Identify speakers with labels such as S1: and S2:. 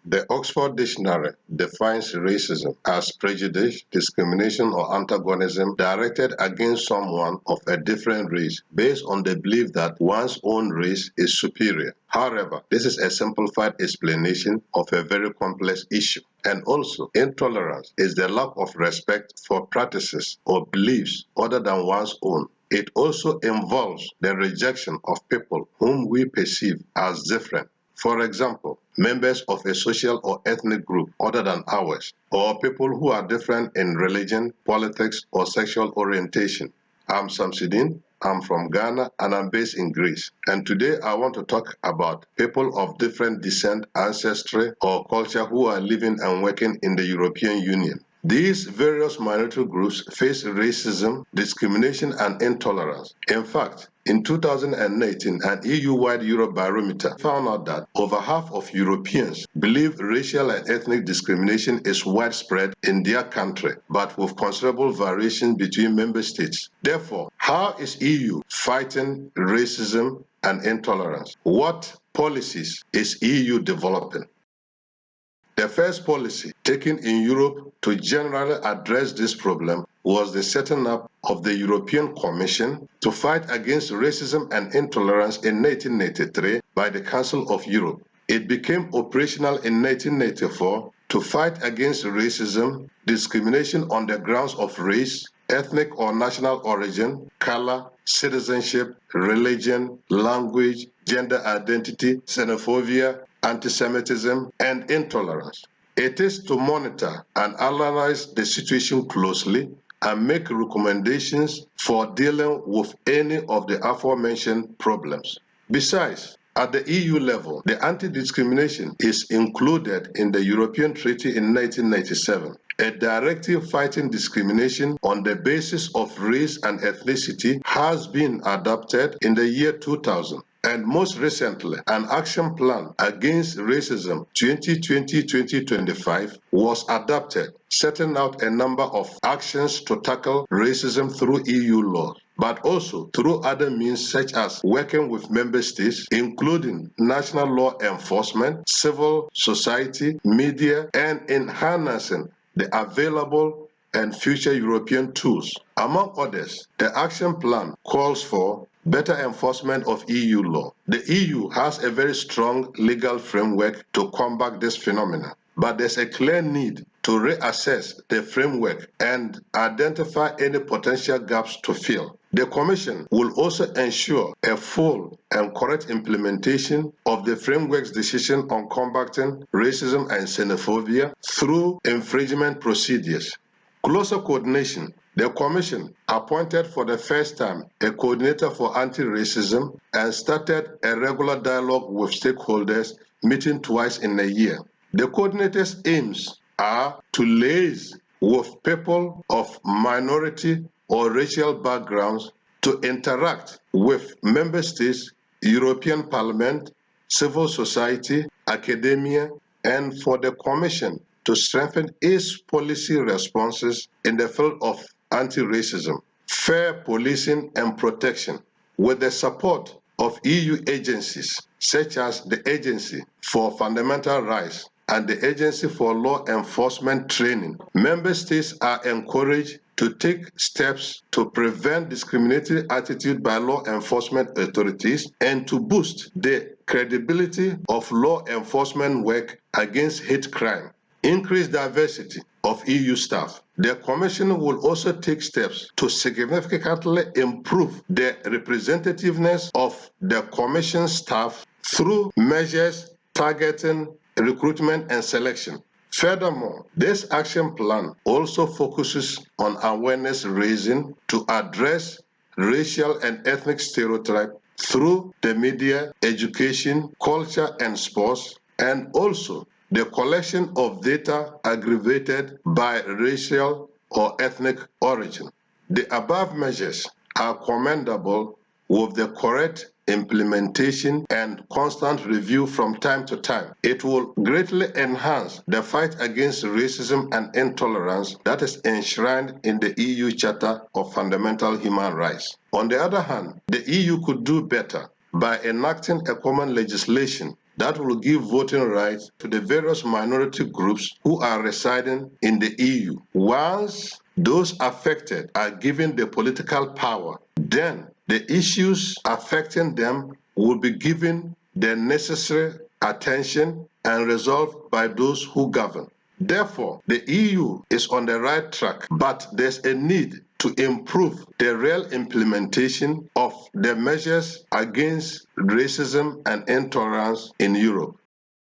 S1: The Oxford Dictionary defines racism as prejudice, discrimination, or antagonism directed against someone of a different race based on the belief that one's own race is superior. However, this is a simplified explanation of a very complex issue. And also, intolerance is the lack of respect for practices or beliefs other than one's own. It also involves the rejection of people whom we perceive as different. For example, members of a social or ethnic group other than ours, or people who are different in religion, politics, or sexual orientation. I'm Samsidin, I'm from Ghana, and I'm based in Greece. And today I want to talk about people of different descent, ancestry, or culture who are living and working in the European Union. These various minority groups face racism, discrimination, and intolerance. In fact, in 2018, an EU-wide Eurobarometer found out that over half of Europeans believe racial and ethnic discrimination is widespread in their country, but with considerable variation between member states. Therefore, how is EU fighting racism and intolerance? What policies is EU developing? The first policy taken in Europe to generally address this problem was the setting up of the European Commission to fight against racism and intolerance in 1993 by the Council of Europe. It became operational in 1994 to fight against racism, discrimination on the grounds of race, ethnic or national origin, color, citizenship, religion, language, gender identity, xenophobia, anti-Semitism, and intolerance. It is to monitor and analyze the situation closely and make recommendations for dealing with any of the aforementioned problems. Besides, at the EU level, the anti-discrimination is included in the European Treaty in 1997. A directive fighting discrimination on the basis of race and ethnicity has been adopted in the year 2000. And most recently, an action plan against racism 2020-2025 was adopted, setting out a number of actions to tackle racism through EU law, but also through other means such as working with member states, including national law enforcement, civil society, media, and in harnessing the available and future European tools. Among others, the action plan calls for better enforcement of EU law. The EU has a very strong legal framework to combat this phenomenon, but there's a clear need to reassess the framework and identify any potential gaps to fill. The Commission will also ensure a full and correct implementation of the framework's decision on combating racism and xenophobia through infringement procedures. Closer coordination. The Commission appointed for the first time a coordinator for anti-racism and started a regular dialogue with stakeholders, meeting twice in a year. The coordinator's aims are to liaise with people of minority or racial backgrounds, to interact with member states, European Parliament, civil society, academia, and for the Commission to strengthen its policy responses in the field of anti-racism, fair policing and protection, with the support of EU agencies such as the Agency for Fundamental Rights and the Agency for Law Enforcement Training. Member states are encouraged to take steps to prevent discriminatory attitude by law enforcement authorities and to boost the credibility of law enforcement work against hate crime. Increase diversity of EU staff. The Commission will also take steps to significantly improve the representativeness of the Commission staff through measures targeting recruitment and selection. Furthermore, this action plan also focuses on awareness raising to address racial and ethnic stereotypes through the media, education, culture, and sports, and also the collection of data aggregated by racial or ethnic origin. The above measures are commendable with the correct implementation and constant review from time to time. It will greatly enhance the fight against racism and intolerance that is enshrined in the EU Charter of Fundamental Human Rights. On the other hand, the EU could do better by enacting a common legislation that will give voting rights to the various minority groups who are residing in the EU. Once those affected are given the political power, then the issues affecting them will be given the necessary attention and resolved by those who govern. Therefore, the EU is on the right track, but there's a need to improve the real implementation of the measures against racism and intolerance in Europe.